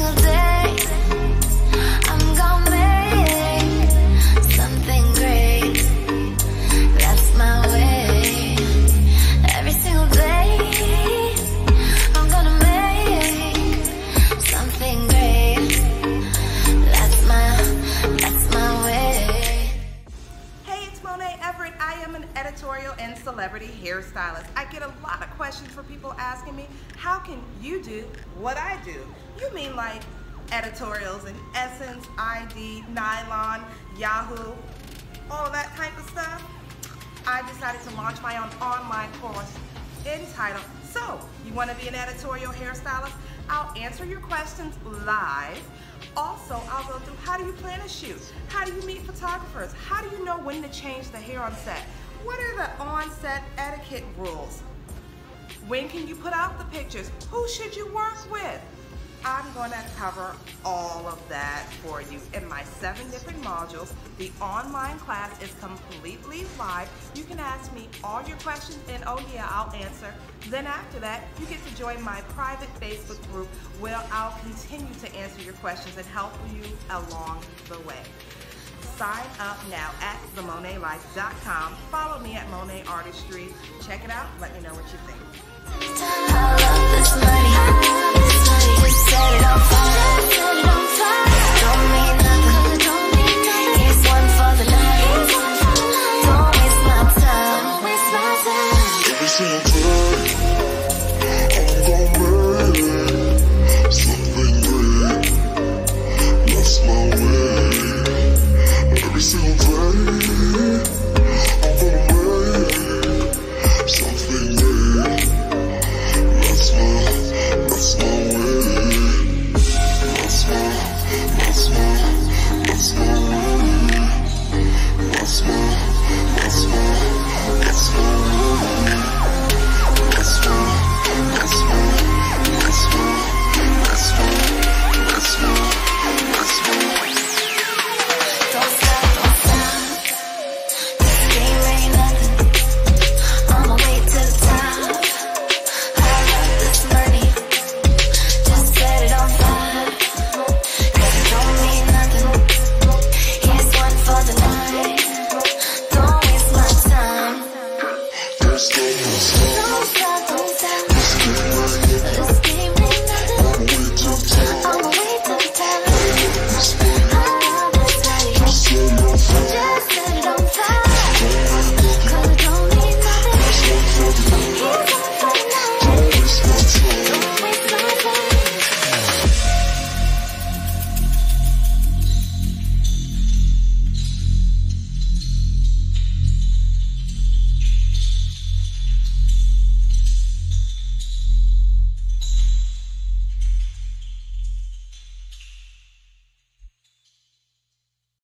single day, I'm gonna make something great. That's my way. Every single day, I'm gonna make something great. That's my way. Hey, it's Monet Everett. I am an editorial and celebrity hairstylist. I get a lot of questions from people asking me, how can you do what I do? You mean like editorials in Essence, ID, Nylon, Yahoo, all of that type of stuff? I decided to launch my own online course entitled, So, you want to be an editorial hairstylist? I'll answer your questions live. Also, I'll go through how do you plan a shoot? How do you meet photographers? How do you know when to change the hair on set? What are the on-set etiquette rules? When can you put out the pictures? Who should you work with? I'm going to cover all of that for you in my 7 different modules. The online class is completely live. You can ask me all your questions and oh yeah, I'll answer. Then after that, you get to join my private Facebook group where I'll continue to answer your questions and help you along the way. Sign up now at themonetlife.com. Follow me at Monet Artistry. Check it out. Let me know what you think. I love this money. Just set it on fire. Don't mean nothing. It's one for the night. Don't waste my time. Every single day, I'm gonna make something great. That's my way. Every single day.